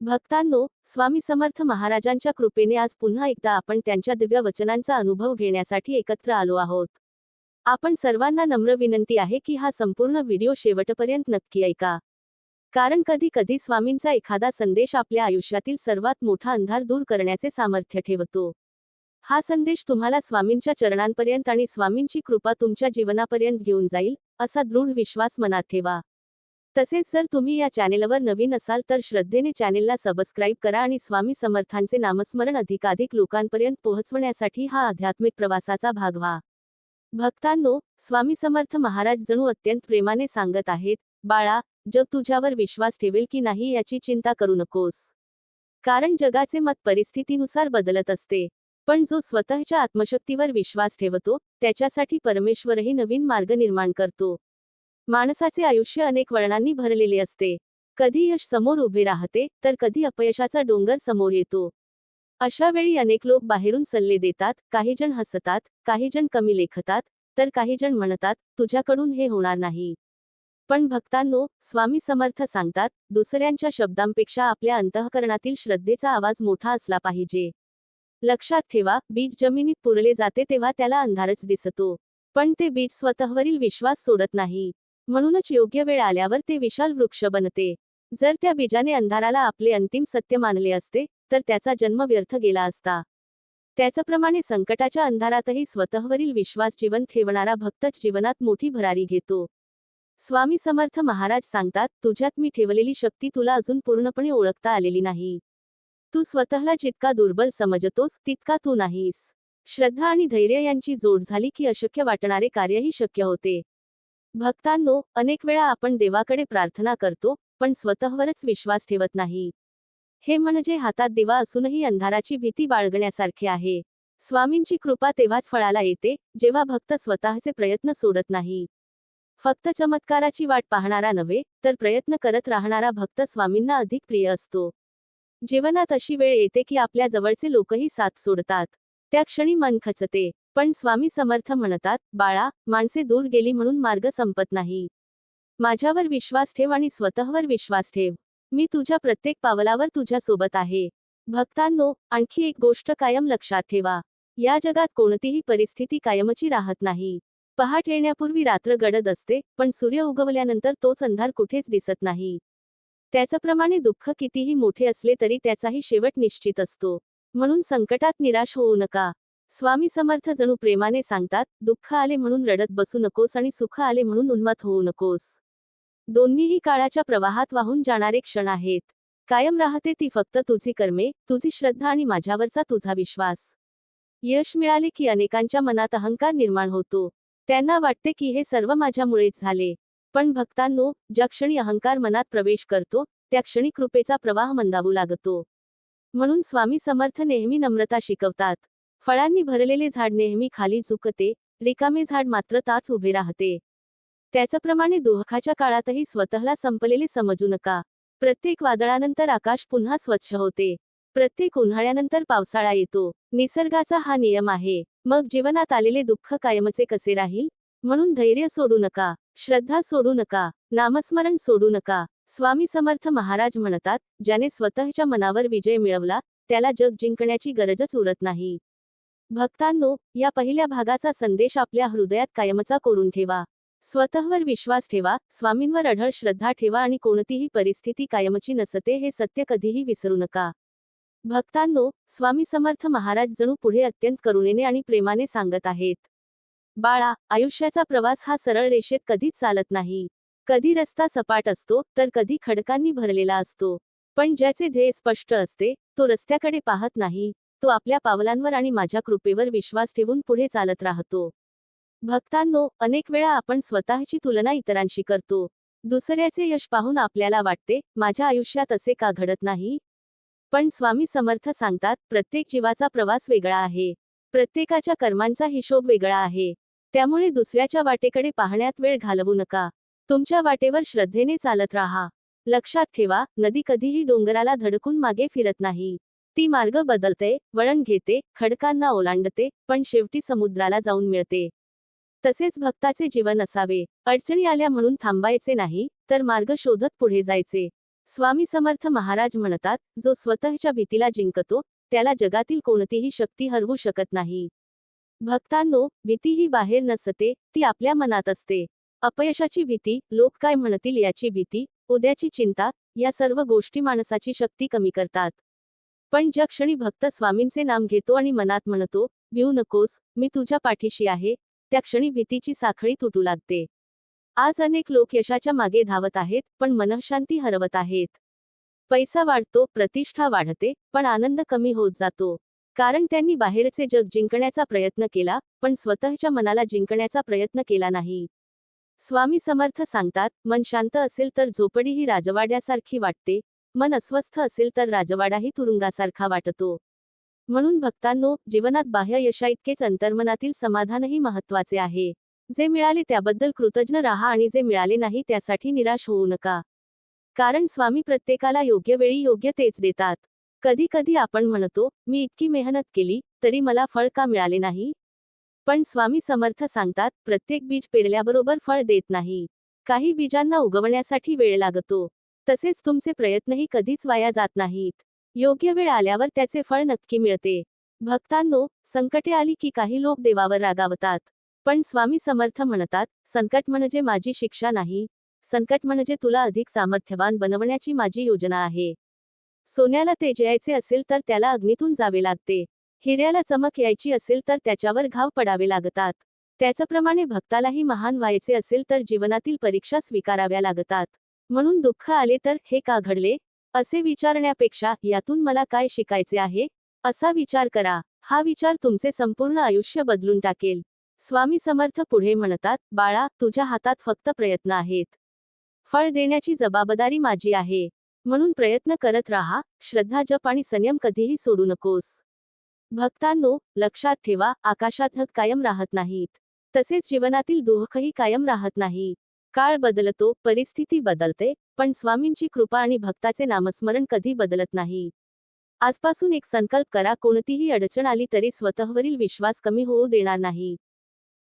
भक्तांनो, स्वामी समर्थ महाराजांच्या कृपेने आज पुन्हा एकदा आपण त्यांच्या दिव्य वचनांचा अनुभव घेण्यासाठी एकत्र आलो आहोत. आपण सर्वांना नम्र विनंती आहे की हा संपूर्ण व्हिडिओ शेवटपर्यंत नक्की ऐका. कारण कधी कधी स्वामींचा एखादा संदेश आपल्या आयुष्यातील सर्वात मोठा अंधार दूर करण्याचे सामर्थ्य ठेवतो. हा संदेश तुम्हाला स्वामींच्या चरणांपर्यंत आणि स्वामींची कृपा तुमच्या जीवनापर्यंत घेऊन जाईल, असा दृढ विश्वास मनात ठेवा. तसेच जर तुम्ही या चॅनेलवर नवीन असाल तर श्रद्धेने चॅनेलला सबस्क्राईब करा आणि स्वामी समर्थांचे नामस्मरण अधिकाधिक लोकांपर्यंत पोहोचवण्यासाठी हा आध्यात्मिक प्रवासाचा भाग व्हा. भक्तांनो, स्वामी समर्थ महाराज जणू अत्यंत प्रेमाने सांगत आहेत, बाळा, जग तुझ्यावर विश्वास ठेवेल की नाही याची चिंता करू नकोस. कारण जगाचे मत परिस्थितीनुसार बदलत असते. पण जो स्वतःच्या आत्मशक्तीवर विश्वास ठेवतो, त्याच्यासाठी परमेश्वरही नवीन मार्ग निर्माण करतो. माणसाचे आयुष्य अनेक वळणांनी भरलेले असते. कधी यश समोर उभे राहते, तर कधी अपयशाचा डोंगर समोर येतो. अशा वेळी अनेक लोक बाहेरून सल्ले देतात, काही जण हसतात, काही जण कमी लेखतात, तर काही जण म्हणतात, तुझ्याकडून हे होणार नाही. पण भक्तांनो, स्वामी समर्थ सांगतात, दुसऱ्यांच्या शब्दांपेक्षा आपल्या अंतःकरणातील श्रद्धेचा आवाज मोठा असला पाहिजे. लक्षात ठेवा, बीज जमिनीत पुरले जाते तेव्हा त्याला अंधारच दिसतो. पण ते बीज स्वतःवरील विश्वास सोडत नाही. म्हणूनच योग्य वेळ आल्यावर ते विशाल वृक्ष बनते. जर त्या बीजाने अंधाराला आपले अंतिम सत्य मानले असते, तर त्याचा जन्म व्यर्थ गेला असता. त्याचप्रमाणे संकटाच्या अंधारातही स्वतःवरील विश्वास जिवंत ठेवणारा भक्तच जीवनात मोठी भरारी घेतो. स्वामी समर्थ महाराज सांगतात, तुझ्यात मी ठेवलेली शक्ती तुला अजून पूर्णपणे ओळखता आलेली नाही. तू स्वतःला जितका दुर्बल समजतोस, तितका तू नाहीस. श्रद्धा आणि धैर्य यांची जोड झाली की अशक्य वाटणारे कार्यही शक्य होते. भक्तांनो, अनेक वेळा आपण देवाकडे प्रार्थना करतो, पण स्वतःवरच विश्वास ठेवत नाही. हे म्हणजे हातात दिवा असूनही अंधाराची भीती बाळगण्यासारखे आहे. स्वामींची कृपा तेव्हाच फळाला येते, जेव्हा भक्त स्वतःचे प्रयत्न सोडत नाही. फक्त चमत्काराची वाट पाहणारा नव्हे, तर प्रयत्न करत राहणारा भक्त स्वामींना अधिक प्रिय असतो. जीवनात अशी वेळ येते की आपल्या जवळचे लोकही साथ सोडतात. त्या क्षणी मन खचते. पण स्वामी समर्थ म्हणतात, बाळा, माणसे दूर गेली म्हणून मार्ग संपत नाही. माझ्यावर विश्वास ठेव आणि स्वतःवर विश्वास ठेव. मी तुझ्या प्रत्येक पावलावर तुझ्या सोबत आहे. भक्तांनो, आणखी एक गोष्ट कायम लक्षात ठेवा. या जगात कोणतीही परिस्थिती कायमची राहत नाही. पहाट येण्यापूर्वी रात्र गडद असते, पण सूर्य उगवल्यानंतर तोच अंधार कुठेच दिसत नाही. त्याचप्रमाणे दुःख कितीही मोठे असले तरी त्याचाही शेवट निश्चित असतो. म्हणून संकटात निराश होऊ नका. स्वामी समर्थ जणू प्रेमाने सांगतात, दुःख आले म्हणून रडत बसू नकोस आणि सुख आले म्हणून उन्मत्त होऊ नकोस. दोन्हीही काळाच्या प्रवाहात वाहून जाणारे क्षण आहेत. कायम राहते ती फक्त तुझी कर्मे, तुझी श्रद्धा आणि माझ्यावरचा तुझा विश्वास. यश मिळाले की अनेकांच्या मनात अहंकार निर्माण होतो. त्यांना वाटते की हे सर्व माझ्यामुळेच झाले. पण भक्तांनो, ज्या क्षणी अहंकार मनात प्रवेश करतो, त्या क्षणी कृपेचा प्रवाह मंदावू लागतो. म्हणून स्वामी समर्थ नेहमी नम्रता शिकवतात. फळांनी भरलेले झाड नेहमी खाली झुकते, रिकामे झाड मात्र ताठ उभे राहते. त्याचप्रमाणे दुःखाच्या काळातही स्वतःला संपलेले समजू नका. प्रत्येक वादळानंतर आकाश पुन्हा स्वच्छ होते. प्रत्येक उन्हाळ्यानंतर पावसाळा येतो. निसर्गाचा हा नियम आहे. मग जीवनात आलेले दुःख कायमचे कसे राहील? म्हणून धैर्य सोडू नका, श्रद्धा सोडू नका, नामस्मरण सोडू नका. स्वामी समर्थ महाराज म्हणतात, ज्याने स्वतःच्या मनावर विजय मिळवला, त्याला जग जिंकण्याची गरजच उरत नाही. भक्तांनो, या पहिल्या भागाचा संदेश आपल्या हृदयात कायमचा कोरून ठेवा. स्वतःवर विश्वास ठेवा, स्वामींवर अढळ श्रद्धा ठेवा आणि कोणतीही परिस्थिती कायमची नसते हे सत्य कधीही विसरू नका. भक्तांनो, स्वामी समर्थ महाराज जणू पुढे अत्यंत करुणेने आणि प्रेमाने सांगत आहेत, बाळा, आयुष्याचा प्रवास हा सरळ रेषेत कधीच चालत नाही. कधी रस्ता सपाट असतो, तर कधी खडकांनी भरलेला असतो. पण ज्याचे ध्येय स्पष्ट असते, तो रस्त्याकडे पाहत नाही. तो आपल्या पावलांवर आणि माझ्या कृपेवर विश्वास ठेवून पुढे चालत राहतो. भक्तांनो, अनेक वेळा आपण स्वतःची तुलना इतरांशी करतो. दुसऱ्याचे यश पाहून आपल्याला वाटते, माझ्या आयुष्यात असे का घडत नाही? पण स्वामी समर्थ सांगतात, प्रत्येक जीवाचा प्रवास वेगळा आहे. प्रत्येकाच्या कर्मांचा हिशोब वेगळा आहे. त्यामुळे दुसऱ्याच्या वाटेकडे पाहण्यात वेळ घालवू नका. तुमच्या वाटेवर श्रद्धेने चालत राहा. लक्षात ठेवा, नदी कधीही डोंगराला धडकून मागे फिरत नाही. ती मार्ग बदलते, वळण घेते, खडकांना ओलांडते, पण शेवटी समुद्राला जाऊन मिळते. तसेच भक्ताचे जीवन असावे. अडचणी आल्या म्हणून थांबायचे नाही, तर मार्ग शोधत पुढे जायचे. स्वामी समर्थ महाराज म्हणतात, जो स्वतःच्या भीतीला जिंकतो त्याला जगातील कोणतीही शक्ती हरवू शकत नाही. भक्तांनो, भीती ही बाहेर नसते, ती आपल्या मनात असते. अपयशाची भीती, लोक काय म्हणतील याची भीती, उद्याची चिंता, या सर्व गोष्टी माणसाची शक्ती कमी करतात. पण ज्या क्षणी भक्त स्वामींचे नाम घेतो आणि मनात म्हणतो, भिऊ नकोस, मी तुझ्या पाठीशी आहे, त्या क्षणी भीतीची साखळी तुटू लागते. आज अनेक लोक यशाच्या मागे धावत आहेत, पण मनःशांती हरवत आहेत. पैसा वाढतो, प्रतिष्ठा वाढते, पण आनंद कमी होत जातो. कारण त्यांनी बाहेरचे जग जिंकण्याचा प्रयत्न केला, पण स्वतःच्या मनाला जिंकण्याचा प्रयत्न केला नाही. स्वामी समर्थ सांगतात, मन शांत असेल तर झोपडीही राजवाड्यासारखी वाटते, मन अस्वस्थ असेल तर राजवाडाही तुरुंगासारखा वाटतो. म्हणून भक्तांनो, जीवनात बाह्य यशाइतकेच अंतर्मनातील समाधानही महत्त्वाचे आहे. जे मिळाले त्याबद्दल कृतज्ञ राहा आणि जे मिळाले नाही त्यासाठी निराश होऊ नका. कारण स्वामी प्रत्येकाला योग्य वेळी योग्य तेच देतात. कधी कधी आपण म्हणतो, मी इतकी मेहनत केली, तरी मला फळ का मिळाले नाही? पण स्वामी समर्थ सांगतात, प्रत्येक बीज पेरल्याबरोबर फळ देत नाही. काही बीजांना उगवण्यासाठी वेळ लागतो. तसेच तुमचे प्रयत्नही कधीच वाया जात नाहीत. योग्य वेळ आल्यावर त्याचे फळ नक्की मिळते. भक्तांनो, संकटे आली की काही लोक देवावर रागावतात. पण स्वामी समर्थ म्हणतात, संकट म्हणजे माझी शिक्षा नाही, संकट म्हणजे तुला अधिक सामर्थ्यवान बनवण्याची माझी योजना आहे. सोन्याला तेजायचे असेल तर त्याला अग्नीतून जावे लागते. हिऱ्याला चमक यायची असेल तर त्याच्यावर घाव पडावे लागतात. त्याचप्रमाणे भक्तालाही महान व्हायचे असेल तर जीवनातील परीक्षा स्वीकाराव्या लागतात. म्हणून दुःख आले तर हे का घडले असे विचारण्यापेक्षा यातून मला काय शिकायचे आहे असा विचार करा. हा विचार तुमचे संपूर्ण आयुष्य बदलून टाकेल. स्वामी समर्थ पुढे म्हणतात, बाळा, तुझ्या हातात फक्त प्रयत्न आहेत. फळ देण्याची जबाबदारी माझी आहे. म्हणून प्रयत्न करत राहा, श्रद्धा, जप आणि संयम कधीही सोडू नकोस. भक्तांनो, लक्षात ठेवा, आकाशात ढग कायम राहत नाहीत. तसेच जीवनातील दुःखही कायम राहत नाही. काळ बदलतो, परिस्थिती बदलते, पण स्वामींची कृपा आणि भक्ताचे नामस्मरण कधी बदलत नाही. आजपासून एक संकल्प करा, कोणतीही अडचण आली तरी स्वतःवरील विश्वास कमी होऊ देणार नाही.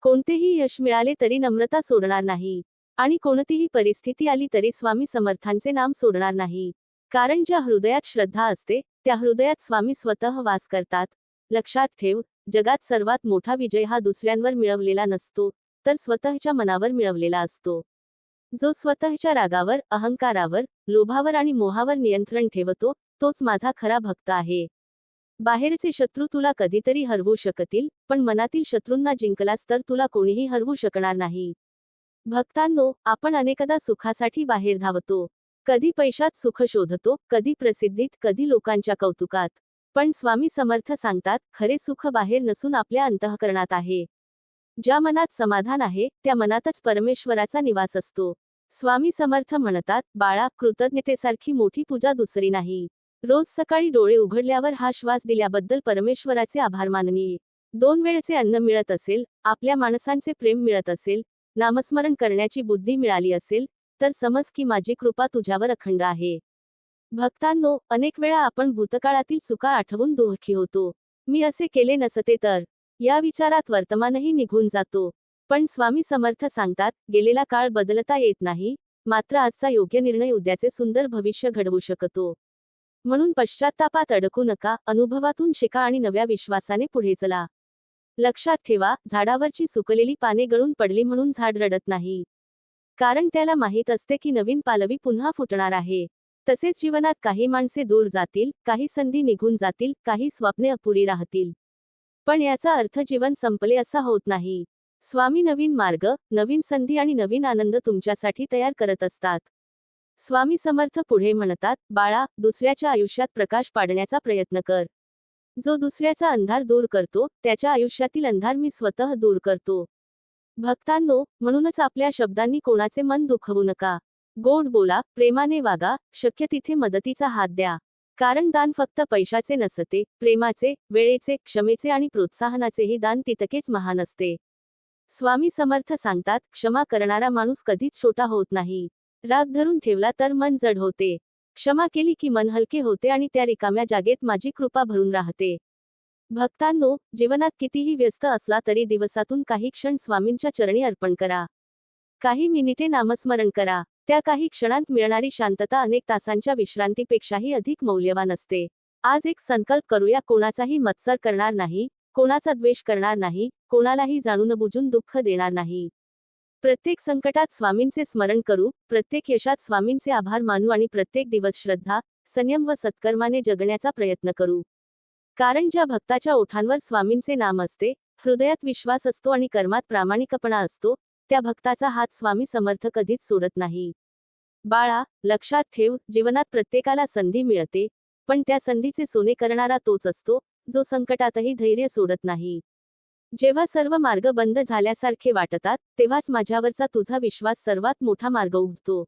कोणतेही यश मिळाले तरी नम्रता सोडणार नाही. आणि कोणतीही परिस्थिती आली तरी स्वामी समर्थांचे नाम सोडणार नाही. कारण ज्या हृदयात श्रद्धा असते, त्या हृदयात स्वामी स्वतः वास करतात. लक्षात ठेव, जगात सर्वात मोठा विजय हा दुसऱ्यांवर मिळवलेला नसतो, तर स्वतःच्या मनावर मिळवलेला असतो. जो स्वतःच्या रागावर, अहंकारावर, लोभावर आणि मोहावर नियंत्रण ठेवतो, तोच माझा खरा भक्त आहे. बाहेरचे शत्रू तुला कधीतरी हरवू शकतील, पण मनातील शत्रूंना जिंकलास तर तुला कोणीही हरवू शकणार नाही. भक्तांनो, आपण अनेकदा सुखासाठी बाहेर धावतो. कधी पैशात सुख शोधतो, कधी प्रसिद्धीत, कधी लोकांच्या कौतुकात. पण स्वामी समर्थ सांगतात, खरे सुख बाहेर नसून आपल्या अंतःकरणात आहे. ज्या मनात समाधान आहे, त्या मनातच परमेश्वराचा निवास असतो. स्वामी समर्थ म्हणतात, बाळा, कृतज्ञतेसारखी मोठी पूजा दुसरी नाही. रोज सकाळी डोळे उघडल्यावर हा श्वास दिल्याबद्दल परमेश्वराचे आभार माननीय. 2 वेळचे अन्न मिळत असेल, आपल्या माणसांचे प्रेम मिळत असेल, नामस्मरण करण्याची बुद्धी मिळाली असेल, तर समज की माझी कृपा तुझ्यावर अखंड आहे. भक्तांनो, अनेक वेळा आपण भूतकाळातील चुका आठवून दुःखी होतो. मी असे केले नसते तर, या विचारात वर्तमानही निघून जातो. पण स्वामी समर्थ सांगतात, गेलेला काळ बदलता येत नाही, मात्र आजचा योग्य निर्णय उद्याचे सुंदर भविष्य घडवू शकतो. म्हणून पश्चात्तापात अडकू नका, अनुभवातून शिका आणि नव्या विश्वासाने पुढे चला. लक्षात ठेवा, झाडावरची सुकलेली पाने गळून पडली म्हणून झाड रडत नाही. कारण त्याला माहीत असते की नवीन पालवी पुन्हा फुटणार आहे. तसेच जीवनात काही माणसे दूर जातील, काही संधी निघून जातील, काही स्वप्ने अपुरी राहतील. पण याचा अर्थ जीवन संपले असा होत नाही. स्वामी नवीन मार्ग, नवीन संधी आणि नवीन आनंद तुमच्यासाठी तयार करत असतात. स्वामी समर्थ पुढे म्हणतात, बाळा, दुसऱ्याच्या आयुष्यात प्रकाश पाडण्याचा प्रयत्न कर. जो दुसऱ्याचा अंधार दूर करतो, त्याच्या आयुष्यातील अंधार मी स्वतः दूर करतो. भक्तांनो, म्हणूनच आपल्या शब्दांनी कोणाचे मन दुखवू नका. गोड बोला, प्रेमाने वागा, शक्य तिथे मदतीचा हात द्या. कारण दान फक्त पैशाचे नसते, प्रेमाचे, वेळेचे, क्षमेचे आणि प्रोत्साहनाचेही दान तितकेच महान असते. स्वामी समर्थ सांगतात, क्षमा करणारा माणूस कधीच छोटा होत नाही. राग धरून ठेवला तर मन जड होते. क्षमा केली की मन हलके होते आणि त्या रिकाम्या जागेत माझी कृपा भरून राहते. भक्तांनो, जीवनात कितीही व्यस्त असला तरी दिवसातून काही क्षण स्वामींच्या चरणी अर्पण करा. काही मिनिटे नामस्मरण करा. त्या काही क्षणांत मिळणारी शांतता अनेक तासांच्या विश्रांतीपेक्षाही अधिक मौल्यवान असते. आज एक संकल्प करूया, कोणाचाही मत्सर करणार नाही, कोणाचा द्वेष करणार नाही, कोणालाही जाणून बुजून दुःख देणार नाही. प्रत्येक संकटात स्वामींचे स्मरण करू, प्रत्येक यशात स्वामींचे आभार मानू आणि प्रत्येक दिवस श्रद्धा, संयम व सत्कर्माने जगण्याचा प्रयत्न करू. कारण ज्या भक्ताच्या ओठांवर स्वामींचे नाम असते, हृदयात विश्वास असतो आणि कर्मात प्रामाणिकपणा असतो, त्या भक्ताचा हात स्वामी समर्थ कधीच सोडत नाही. बाळा, लक्षात ठेव, जीवनात प्रत्येकाला संधी मिळते, पण त्या संधीचे सोने करणारा तोच असतो, जो संकटातही धैर्य सोडत नाही. जेव्हा सर्व मार्ग बंद झाल्यासारखे वाटतात, तेव्हाच माझ्यावरचा तुझा विश्वास सर्वात मोठा मार्ग उघडतो.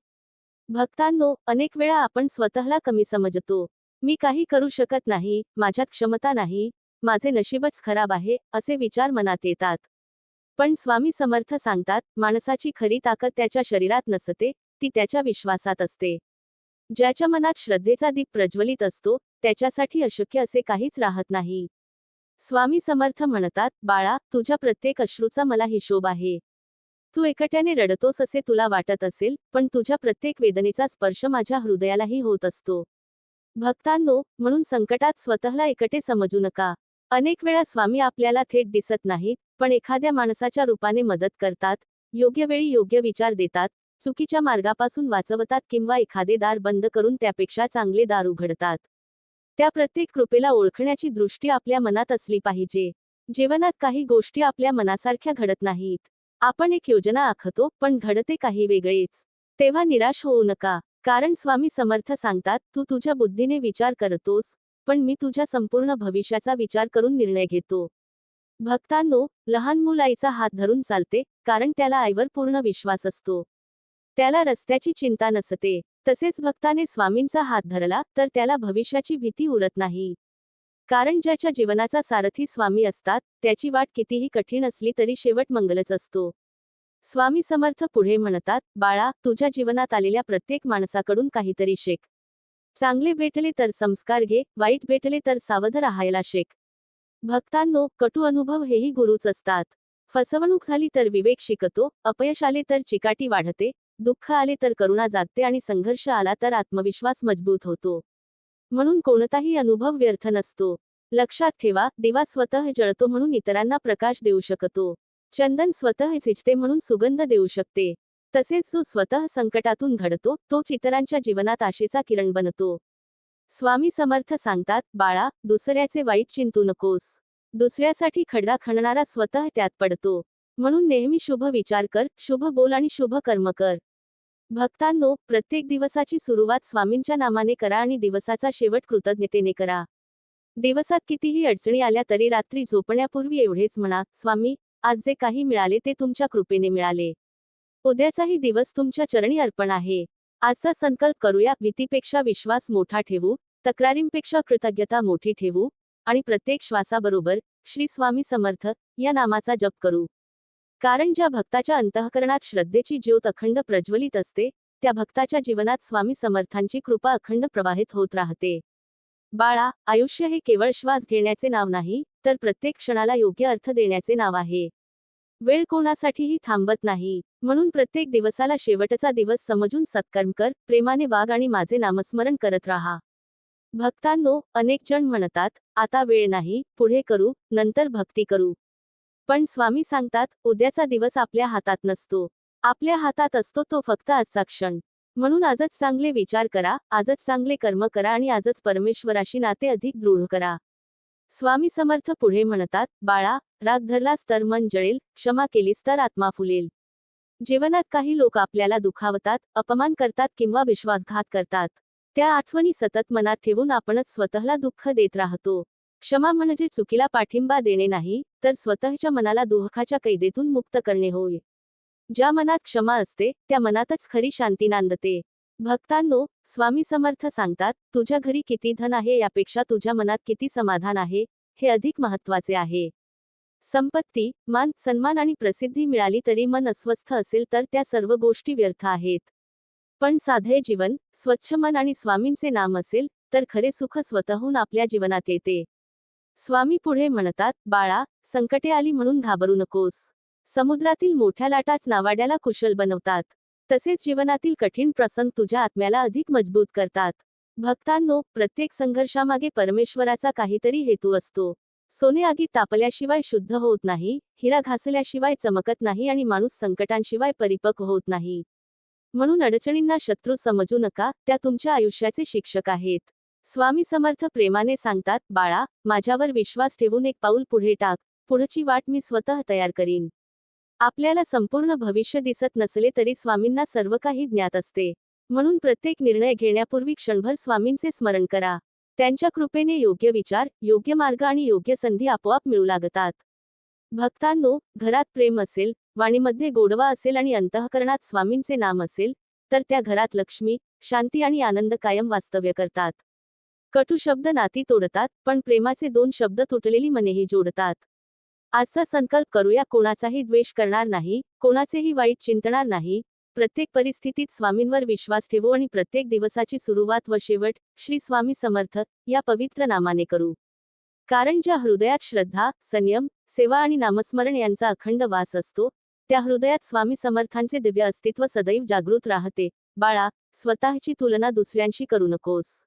भक्तांनो, अनेक वेळा आपण स्वतःला कमी समजतो. मी काही करू शकत नाही, माझ्यात क्षमता नाही, माझे नशीबच खराब आहे, असे विचार मनात येतात. पण स्वामी समर्थ सांगतात, माणसाची खरी ताकद त्याच्या शरीरात नसते, ती त्याच्या विश्वासात असते. ज्याच्या मनात श्रद्धेचा दीप प्रज्वलित असतो, त्याच्यासाठी अशक्य असे काहीच राहत नाही. स्वामी समर्थ म्हणतात, बाळा, तुझ्या प्रत्येक अश्रूचा मला हिशोब आहे. तू एकट्याने रडतोस असे तुला वाटत असेल, पण तुझ्या प्रत्येक वेदनेचा स्पर्श माझ्या हृदयालाही होत असतो. भक्तांनो, म्हणून संकटात स्वतःला एकटे समजू नका. अनेक वेळा स्वामी आपल्याला थेट दिसत नाहीत, पण एखाद्या माणसाच्या रूपाने मदत करतात, योग्य वेळी योग्य विचार देतात, चुकीच्या मार्गापासून वाचवतात किंवा एखादे दार बंद करून त्यापेक्षा चांगले दार उघडतात. त्या प्रत्येक कृपेला ओळखण्याची दृष्टी आपल्या मनात असली पाहिजे. जीवनात काही गोष्टी आपल्या मनासारख्या घडत नाहीत. आपण एक योजना आखतो, पण घडते काही वेगळेच. तेव्हा निराश होऊ नका, कारण स्वामी समर्थ सांगतात, तू तुझ्या बुद्धीने विचार करतोस, पण मी तुझ्या संपूर्ण भविष्याचा विचार करून निर्णय घेतो. भक्तांनो, लहान मूल आईचा हात धरून चालते, कारण त्याला आईवर पूर्ण विश्वास असतो. त्याला रस्त्याची चिंता नसते. तसेच भक्ताने स्वामींचा हात धरला, तर त्याला भविष्याची भीती उरत नाही. कारण ज्याच्या जीवनाचा सारथी स्वामी असतात, त्याची वाट कितीही कठीण असली तरी शेवट मंगलच असतो. स्वामी समर्थ पुढे म्हणतात, बाळा, तुझ्या जीवनात आलेल्या प्रत्येक माणसाकडून काहीतरी शिक. चांगले भेटले तर संस्कार घे, वाईट भेटले तर सावध राहायला शिक. भक्तांनो, कटू अनुभव हेही गुरुच असतात. फसवणूक झाली तर विवेक शिकतो, अपयश आले तर चिकाटी वाढते, दुःख आले तर करुणा जागते आणि संघर्ष आला तर आत्मविश्वास मजबूत होतो. म्हणून कोणताही अनुभव व्यर्थ नसतो. लक्षात ठेवा, दिवा स्वतः जळतो म्हणून इतरांना प्रकाश देऊ शकतो. चंदन स्वतः झिजते म्हणून सुगंध देऊ शकते. तसेच जो स्वतः संकटातून घडतो, तोच इतरांच्या जीवनात आशेचा किरण बनतो. स्वामी समर्थ सांगतात, बाळा, दुसऱ्याचे वाईट चिंतू नकोस. दुसऱ्यासाठी खड्डा खणणारा स्वतः त्यात पडतो. म्हणून नेहमी शुभ विचार कर, शुभ बोल आणि शुभ कर्म कर. भक्तांनो, प्रत्येक दिवसाची सुरुवात स्वामींच्या नामाने करा आणि दिवसाचा शेवट कृतज्ञतेने करा. दिवसात कितीही अडचणी आल्या तरी रात्री झोपण्यापूर्वी एवढेच म्हणा, स्वामी, आज जे काही मिळाले ते तुमच्या कृपेने मिळाले. उद्याचाही दिवस तुमच्या चरणी अर्पण आहे. आजचा संकल्प करूया, भीतीपेक्षा विश्वास मोठा ठेवू, तक्रारींपेक्षा कृतज्ञता मोठी ठेवू, आणि प्रत्येक श्वासाबरोबर श्री स्वामी समर्थ या नामाचा जप करू. कारण ज्या भक्ताच्या अंतःकरणात श्रद्धेची ज्योत अखंड प्रज्वलित असते, त्या भक्ताच्या जीवनात स्वामी समर्थांची कृपा अखंड प्रवाहित होत राहते. बाळा, आयुष्य हे केवळ श्वास घेण्याचे नाव नाही, तर प्रत्येक क्षणाला योग्य अर्थ देण्याचे नाव आहे. वेळ कोणासाठीही थांबत नाही, म्हणून प्रत्येक दिवसाला शेवटचा दिवस समजून सत्कर्म कर, प्रेमाने वाग आणि माझे नामस्मरण करत राहा. भक्तांनो, अनेक जण म्हणतात, आता वेळ नाही, पुढे करू, नंतर भक्ती करू. पण स्वामी सांगतात, उद्याचा दिवस आपल्या हातात नसतो. आपल्या हातात असतो तो फक्त आजचा क्षण. म्हणून आजच चांगले विचार करा, आजच चांगले कर्म करा आणि आजच परमेश्वराशी नाते अधिक दृढ करा. स्वामी समर्थ पुढे म्हणतात, बाळा, राग धरलास तर मन जळेल, क्षमा केलीस तर आत्मा फुलेल. जीवनात काही लोक आपल्याला दुखावतात, अपमान करतात किंवा विश्वासघात करतात. त्या आठवणी सतत मनात ठेवून आपणच स्वतःला दुःख देत राहतो. क्षमा म्हणजे चुकीला पाठिंबा देणे नाही, तर स्वतःच्या मनाला दुःखाच्या कैदेतून मुक्त करणे होय. ज्या मनात क्षमा असते, त्या मनातच खरी शांती नांदते. भक्तांनो, स्वामी समर्थ सांगतात, तुझ्या घरी किती धन आहे यापेक्षा तुझ्या मनात किती समाधान आहे, हे अधिक महत्त्वाचे आहे. संपत्ती, मान, सन्मान आणि प्रसिद्धी मिळाली तरी मन अस्वस्थ असेल तर त्या सर्व गोष्टी व्यर्थ आहेत. पण साधे जीवन, स्वच्छ मन आणि स्वामींचे नाम असेल, तर खरे सुख स्वतःहून आपल्या जीवनात येते. स्वामी पुढे म्हणतात, बाळा, संकटे आली म्हणून घाबरू नकोस. समुद्रातील मोठ्या लाटाच नावाड्याला कुशल बनवतात. तसेच जीवनातील कठीण प्रसंग तुझ्या आत्म्याला अधिक मजबूत करतात. भक्तांनो, प्रत्येक संघर्षामागे परमेश्वराचा काहीतरी हेतू असतो. सोने आगीत तापल्याशिवाय शुद्ध होत नाही, हिरा घासल्याशिवाय चमकत नाही आणि माणूस संकटांशिवाय परिपक्व होत नाही. म्हणून अडचणींना शत्रू समजू नका, त्या तुमच्या आयुष्याचे शिक्षक आहेत. स्वामी समर्थ प्रेमाने सांगतात, बाळा, माझ्यावर विश्वास ठेवून एक पाऊल पुढे टाक, पुढची वाट मी स्वतः तयार करीन. आपल्याला संपूर्ण भविष्य दिसत नसले तरी स्वामींना सर्व काही ज्ञात असते. म्हणून प्रत्येक निर्णय घेण्यापूर्वी क्षणभर स्वामींचे स्मरण करा. त्यांच्या कृपेने योग्य विचार, योग्य मार्ग आणि योग्य संधी आपोआप मिळू लागतात. भक्तांनो, घरात प्रेम असेल, वाणीमध्ये गोडवा असेल आणि अंतःकरणात स्वामींचे नाम असेल, तर त्या घरात लक्ष्मी, शांती आणि आनंद कायम वास्तव्य करतात. कटू शब्द नाती तोडतात, पण प्रेमाचे 2 शब्द तुटलेली मनेही जोडतात. आजचा संकल्प करूया, कोणाचाही द्वेष करणार नाही, कोणाचेही वाईट चिंतणार नाही. प्रत्येक परिस्थितीत स्वामींवर विश्वास ठेवू आणि प्रत्येक दिवसाची सुरुवात व शेवट श्री स्वामी समर्थ या पवित्र नामाने करू. कारण ज्या हृदयात श्रद्धा, संयम, सेवा आणि नामस्मरण यांचा अखंड वास असतो, त्या हृदयात स्वामी समर्थांचे दिव्य अस्तित्व सदैव जागृत राहते. बाळा, स्वतःची तुलना दुसऱ्यांशी करू नकोस.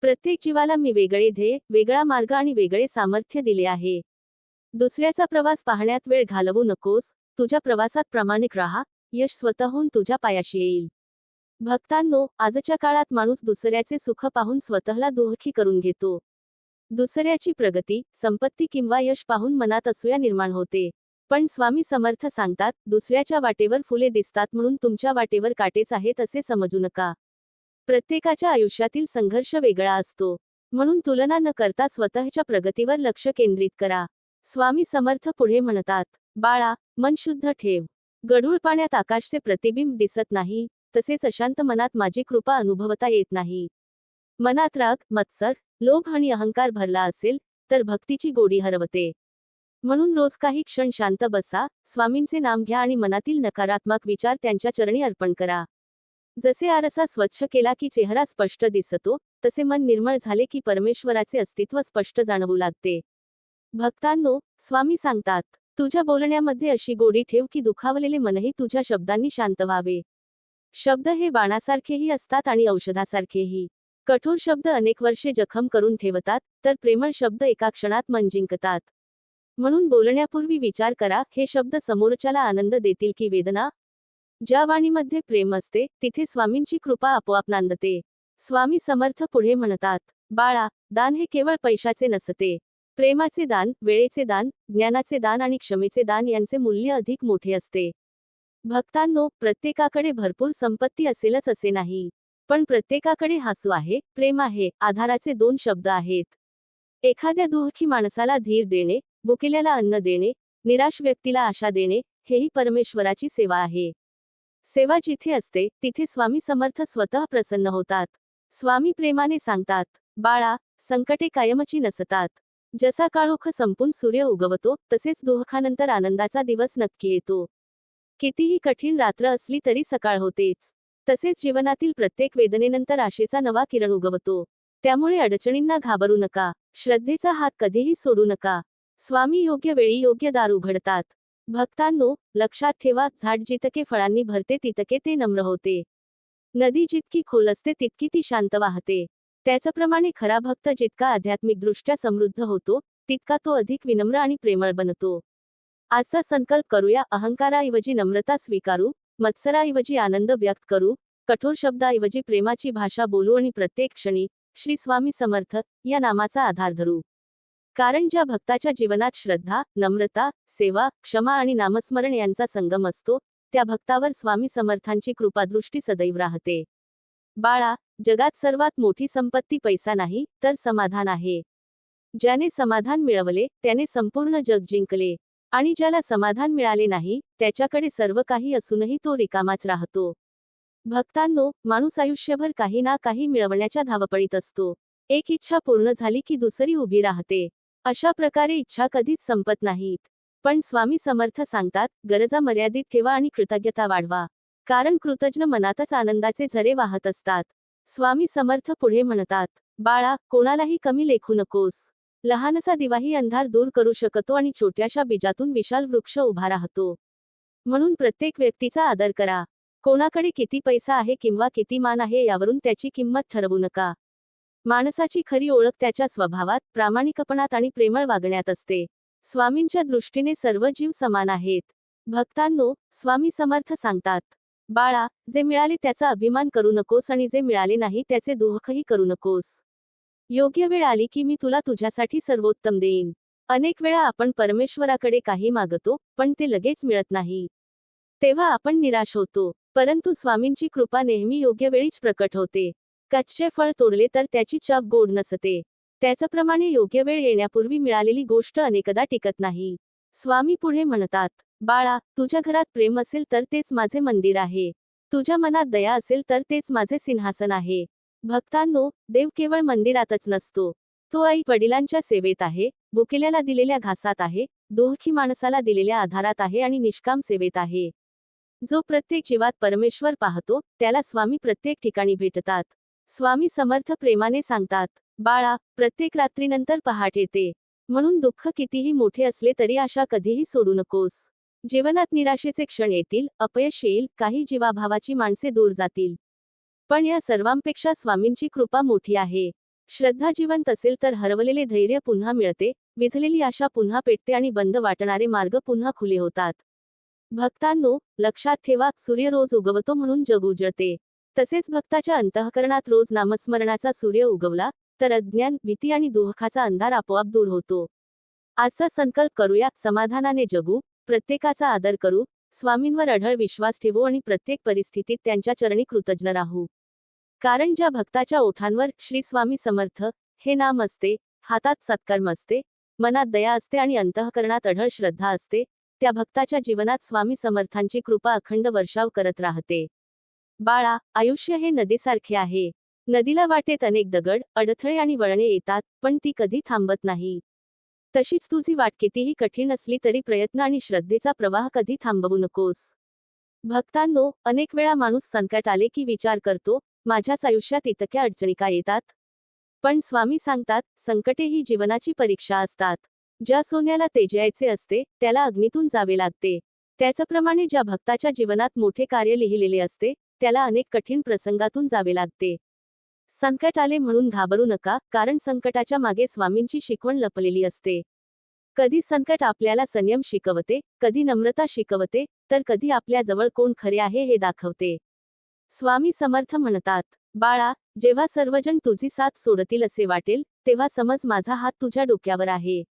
प्रत्येक जीवाला मी वेगळे ध्येय, वेगळा मार्ग आणि वेगळे सामर्थ्य दिले आहे. दुसऱ्याचा प्रवास पाहण्यात वेळ घालवू नकोस, तुझ्या प्रवासात प्रामाणिक राहा, यश स्वतःहून तुझ्या पायाशी येईल. भक्तांनो, आजच्या काळात माणूस दुसऱ्याचे सुख पाहून स्वतःला दुःखी करून घेतो. दुसऱ्याची प्रगती, संपत्ती किंवा यश पाहून मनात असूया निर्माण होते. पण स्वामी समर्थ सांगतात, दुसऱ्याच्या वाटेवर फुले दिसतात म्हणून तुमच्या वाटेवर काटेच आहेत असे समजू नका. प्रत्येकाच्या आयुष्यातील संघर्ष वेगळा असतो. म्हणून तुलना न करता स्वतःच्या प्रगतीवर लक्ष केंद्रित करा. स्वामी समर्थ पुढे म्हणतात, बाळा, मन शुद्ध ठेव. गढूळ पाण्यात आकाशचे प्रतिबिंब दिसत नाही, तसेच अशांत मनात माझी कृपा अनुभवता येत नाही. मनात राग, मत्सर, लोभ आणि अहंकार भरला असेल, तर भक्तीची गोडी हरवते. म्हणून रोज काही क्षण शांत बसा, स्वामींचे नाम घ्या आणि मनातील नकारात्मक विचार त्यांच्या चरणी अर्पण करा. जसे आरसा स्वच्छ केला की चेहरा स्पष्ट दिसतो, तसे मन निर्मळ झाले की परमेश्वराचे अस्तित्व स्पष्ट जाणवू लागते. भक्तांनो, स्वामी सांगतात, तुझ्या बोलण्यामध्ये अशी गोडी ठेव की दुखावलेले मनही तुझ्या शब्दांनी शांत व्हावे. शब्द हे बाणासारखेही असतात आणि औषधासारखेही. कठोर शब्द अनेक वर्षे जखम करून ठेवतात, तर प्रेमळ शब्द एका क्षणात मन जिंकतात. म्हणून बोलण्यापूर्वी विचार करा, हे शब्द समोरच्याला आनंद देतील की वेदना. ज्या वाणीमध्ये प्रेम असते, तिथे स्वामींची कृपा आपोआप नांदते. स्वामी समर्थ पुढे म्हणतात, बाळा, दान हे केवळ पैशाचे नसते. प्रेमाचे दान, वेळेचे दान, ज्ञानाचे दान आणि क्षमेचे दान यांचे मूल्य अधिक मोठे असते. भक्तांनो, प्रत्येकाकडे भरपूर संपत्ती असेलच असे नाही. पण प्रत्येकाकडे हसू आहे, प्रेम आहे, आधाराचे 2 शब्द आहेत. एखाद्या दुःखी माणसाला धीर देणे, भुकेल्याला अन्न देणे, निराश व्यक्तीला आशा देणे, हेही परमेश्वराची सेवा आहे. सेवा जिथे असते, तिथे स्वामी समर्थ स्वतः प्रसन्न होतात. स्वामी प्रेमाने सांगतात, बाळा, संकटे कायमची नसतात. जसा काळोख संपून सूर्य उगवतो, तसेच दुःखानंतर आनंदाचा दिवस नक्की येतो. कितीही कठीण रात्र असली तरी सकाळ होतेच. तसेच जीवनातील प्रत्येक वेदनेनंतर आशेचा नवा किरण उगवतो. त्यामुळे अडचणींना घाबरू नका. श्रद्धेचा हात कधीही सोडू नका. स्वामी योग्य वेळी योग्य दार उघडतात. भक्तांनो, लक्षात ठेवा, झाड जितके फळांनी भरते तितके ते नम्र होते. नदी जितकी खोल असते तितकी ती शांत वाहते. त्याचप्रमाणे खरा भक्त जितका आध्यात्मिकदृष्ट्या समृद्ध होतो, तितका तो अधिक विनम्र आणि प्रेमळ बनतो. आजचा संकल्प करूया, अहंकाराऐवजी नम्रता स्वीकारू, मत्सराऐवजी आनंद व्यक्त करू, कठोर शब्दाऐवजी प्रेमाची भाषा बोलू आणि प्रत्येक क्षणी श्री स्वामी समर्थ या नामाचा आधार धरू. कारण ज्या भक्ताच्या जीवनात श्रद्धा, नम्रता, सेवा, क्षमा आणि नामस्मरण यांचा संगम असतो, त्या भक्तावर स्वामी समर्थांची कृपादृष्टी सदैव राहते. बाळा, जगात सर्वात मोठी संपत्ती पैसा नाही, तर समाधान आहे. ज्याने समाधान मिळवले, त्याने संपूर्ण जग जिंकले. आणि ज्याला समाधान मिळाले नाही, त्याच्याकडे सर्व काही असूनही तो रिकामाच राहतो. भक्तांनो, माणूस आयुष्यभर काही ना काही मिळवण्याच्या धावपळीत असतो. एक इच्छा पूर्ण झाली की दुसरी उभी राहते. अशा प्रकारे इच्छा कधीच संपत नाहीत. पण स्वामी समर्थ सांगतात, गरजा मर्यादित ठेवा आणि कृतज्ञता वाढवा. कारण कृतज्ञ मनातच आनंदाचे झरे वाहत असतात. स्वामी समर्थ पुढे म्हणतात, बाळा, कोणालाही कमी लेखू नकोस. लहानसा दिवाही अंधार दूर करू शकतो आणि छोट्याशा बीजातून विशाल वृक्ष उभा राहतो. म्हणून प्रत्येक व्यक्तीचा आदर करा. कोणाकडे किती पैसा आहे किंवा किती मान आहे यावरून त्याची किंमत ठरवू नका. माणसाची खरी ओळख त्याच्या स्वभावात, प्रामाणिकपणात आणि प्रेमळ वागण्यात असते. स्वामींच्या दृष्टीने सर्व जीव समान आहेत. भक्तांनो, स्वामी समर्थ सांगतात, बाळा, जे मिळाले त्याचा अभिमान करू नकोस आणि जे मिळाले नाही त्याचे दुःखही करू नकोस. योग्य वेळ आली की मी तुला तुझ्यासाठी सर्वोत्तम देईन. अनेक वेळा आपण परमेश्वराकडे काही मागतो, पण ते लगेच मिळत नाही. तेव्हा आपण निराश होतो. परंतु स्वामींची कृपा नेहमी योग्य वेळीच प्रकट होते. कच्चे फळ तोडले तर त्याची चव गोड नसते. त्याचप्रमाणे योग्य वेळ येण्यापूर्वी मिळालेली गोष्ट अनेकदा टिकत नाही. स्वामी पुढे म्हणतात, बाळा, तुझ्या घरात प्रेम असेल तर तेच माझे मंदिर आहे. तुझ्या मनात दया असेल तर तेच माझे सिंहासन आहे. भक्तांनो, देव केवळ मंदिरातच नसतो. तो आई वडिलांच्या सेवेत आहे, भुकेल्याला दिलेल्या घासात आहे, दुःखी माणसाला दिलेल्या आधारात आहे आणि निष्काम सेवेत आहे. जो प्रत्येक जीवात परमेश्वर पाहतो, त्याला स्वामी प्रत्येक ठिकाणी भेटतात. स्वामी समर्थ प्रेमाने सांगतात, बाळा, प्रत्येक रात्रीनंतर पहाट येते. म्हणून दुःख कितीही मोठे असले तरी आशा कधीही सोडू नकोस. जीवनात निराशेचे क्षण येतील, अपयश येईल, काही जीवाभावाची माणसे दूर जातील. पण या सर्वांपेक्षा स्वामींची कृपा मोठी आहे. श्रद्धा जिवंत असेल तर हरवलेले धैर्य पुन्हा मिळते, विझलेली आशा पुन्हा पेटते आणि बंद वाटणारे मार्ग पुन्हा खुले होतात. भक्तांनो, लक्षात ठेवा, सूर्य रोज उगवतो म्हणून जग उजळते. तसेच भक्ताच्या अंतःकरणात रोज नामस्मरणाचा सूर्य उगवला तर अज्ञान, भीती आणि दुःखाचा अंधार आपोआप दूर होतो. आजचा संकल्प करूया, समाधानाने जगू, प्रत्येकाचा आदर करू, स्वामींवर अढळ विश्वास ठेवू आणि प्रत्येक परिस्थितीत त्यांच्या चरणी कृतज्ञ राहू. कारण ज्या भक्ताच्या ओठांवर श्री स्वामी समर्थ हे नाम असते, हातात सत्कर्म असते, मनात दया असते आणि अंतःकरणात अढळ श्रद्धा असते, त्या भक्ताच्या जीवनात स्वामी समर्थांची कृपा अखंड वर्षाव करत राहते. बाळा, आयुष्य हे नदीसारखे आहे. नदीला वाटेत अनेक दगड, अडथळे आणि वळणे येतात, पण ती कधी थांबत नाही. तशीच तुझी वाट कितीही कठीण असली तरी प्रयत्न आणि श्रद्धेचा प्रवाह कधी थांबवू नकोस. भक्तांनो, अनेक वेळा माणूस संकट आले की विचार करतो, माझ्याच आयुष्यात इतक्या अडचणी का येतात? पण स्वामी सांगतात, संकटे ही जीवनाची परीक्षा असतात. ज्या सोन्याला तेजायचे असते, त्याला अग्नीतून जावे लागते. त्याचप्रमाणे ज्या भक्ताच्या जीवनात मोठे कार्य लिहिलेले असते, त्याला अनेक कठीण प्रसंगातून जावे लागते. संकट आले म्हणून घाबरू नका, कारण संकटाच्या मागे स्वामींची शिकवण लपलेली असते. कधी संकट आपल्याला संयम शिकवते, कधी नम्रता शिकवते, तर कधी आपल्या जवळ कोण खरे आहे हे दाखवते. स्वामी समर्थ म्हणतात, बाळा, जेव्हा सर्वजण तुझी साथ सोडतील असे वाटेल, तेव्हा समज माझा हात तुझ्या डोक्यावर आहे.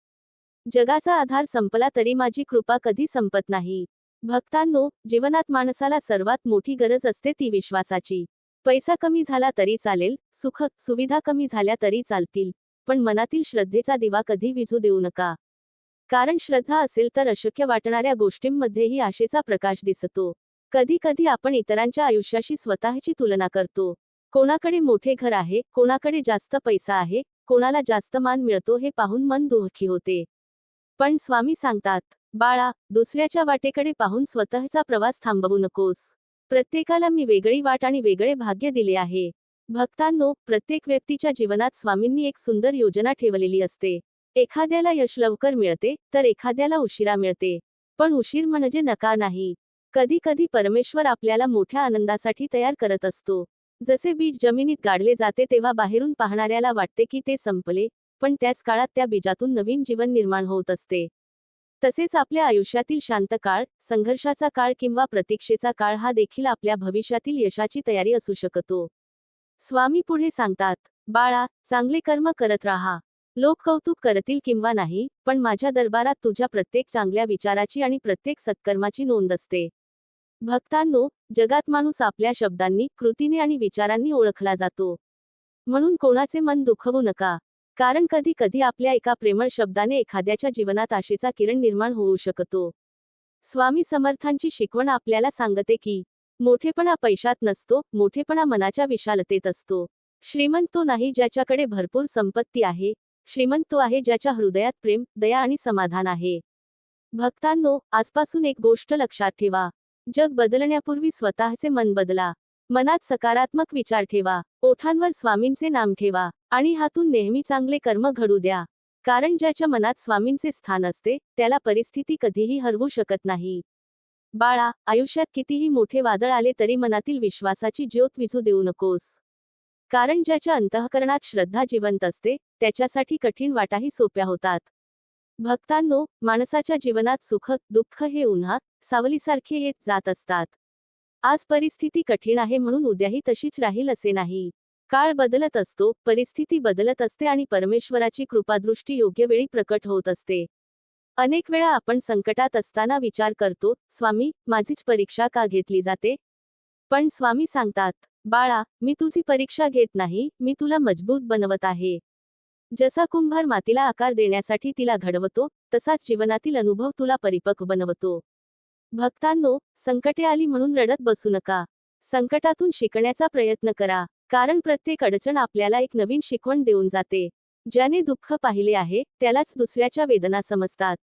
जगाचा आधार संपला तरी माझी कृपा कधी संपत नाही. भक्तांनो, जीवनात माणसाला सर्वात मोठी गरज असते ती विश्वासाची. पैसा कमी झाला तरी चालेल, सुख, सुविधा कमी झाल्या तरी चालतील, पण मनातील श्रद्धेचा दिवा कधी विझू देऊ नका. कारण श्रद्धा असेल तर अशक्य वाटणाऱ्या गोष्टींमध्येही आशेचा प्रकाश दिसतो. कधी कधी आपण इतरांच्या आयुष्याशी स्वतःची तुलना करतो. कोणाकडे मोठे घर आहे, कोणाकडे जास्त पैसा आहे, कोणाला जास्त मान मिळतो हे पाहून मन दुःखी होते. पण स्वामी सांगतात, बाळा, दुसऱ्याच्या वाटेकडे पाहून स्वतःचा प्रवास थांबवू नकोस. प्रत्येकाला मी वेगळी वाट आणि वेगळे भाग्य दिले आहे. भक्तांनो, प्रत्येक व्यक्तीच्या जीवनात स्वामींनी एक सुंदर योजना ठेवलेली असते. एखाद्याला यश लवकर मिळते, तर एखाद्याला उशिरा मिळते. पण उशीर म्हणजे नकार नाही. कधी कधी परमेश्वर आपल्याला मोठ्या आनंदासाठी तयार करत असतो. जसे बीज जमिनीत गाडले जाते तेव्हा बाहेरून पाहणाऱ्याला वाटते की ते संपले, पण त्याच काळात त्या बीजातून नवीन जीवन निर्माण होत असते. तसेच आपल्या आयुष्यातील शांत काळ, संघर्षाचा काळ किंवा प्रतीक्षेचा काळ हा देखील आपल्या भविष्यातील यशाची तयारी असू शकतो. स्वामी पुढे सांगतात, बाळा, चांगले कर्म करत राहा. लोक कौतुक करतील किंवा नाही, पण माझ्या दरबारात तुझ्या प्रत्येक चांगल्या विचाराची आणि प्रत्येक सत्कर्माची नोंद असते. भक्तांनो, जगात माणूस आपल्या शब्दांनी, कृतीने आणि विचारांनी ओळखला जातो. म्हणून कोणाचे मन दुखवू नका. कारण कधी कधी आपल्या एका प्रेमळ शब्दाने एखाद्याच्या जीवनात आशेचा किरण निर्माण होऊ शकतो. स्वामी समर्थांची शिकवण आपल्याला सांगते की मोठेपणा पैशात नसतो, मोठेपणा मनाच्या विशालतेत असतो. श्रीमंत तो नाही ज्याच्याकडे भरपूर संपत्ती आहे, श्रीमंत तो आहे ज्याच्या हृदयात प्रेम, दया आणि समाधान आहे. भक्तांनो, आजपासून एक गोष्ट लक्षात ठेवा. जग बदलण्यापूर्वी स्वतःचे मन बदला. मनात सकारात्मक विचार ठेवा, ओठांवर स्वामींचे नाम ठेवा, आणि हातून नेहमी चांगले कर्म घडू द्या. कारण ज्याच्या मनात स्वामींचे स्थान असते, त्याला परिस्थिती कधीही हरवू शकत नाही. बाळा, आयुष्यात कितीही मोठे वादळ आले तरी मनातील विश्वासाची ज्योत विझू देऊ नकोस. कारण ज्याच्या अंतःकरणात श्रद्धा जिवंत असते, त्याच्यासाठी कठीण वाटाही सोप्या होतात. भक्तांनो, माणसाच्या जीवनात सुख, दुःख हे उन्हा, सावलीसारखे येत जात असतात. आज परिस्थिती कठीण आहे म्हणून उद्याही तशीच राहील असे नाही. काळ बदलत असतो, परिस्थिती बदलत असते आणि परमेश्वराची कृपादृष्टी योग्य वेळी प्रकट होत असते. अनेक वेळा आपण संकटात असताना विचार करतो, स्वामी, माझीच परीक्षा का घेतली जाते? पण स्वामी सांगतात, बाळा, मी तुझी परीक्षा घेत नाही, मी तुला मजबूत बनवत आहे. जसा कुंभार मातीला आकार देण्यासाठी तिला घडवतो, तसाच जीवनातील अनुभव तुला परिपक्व बनवतो. भक्तांनो, संकटे आली म्हणून रडत बसू नका. संकटातून शिकण्याचा प्रयत्न करा. कारण प्रत्येक अडचण आपल्याला एक नवीन शिकवण देऊन जाते. ज्याने दुःख पाहिले आहे, त्यालाच दुसऱ्याच्या वेदना समजतात.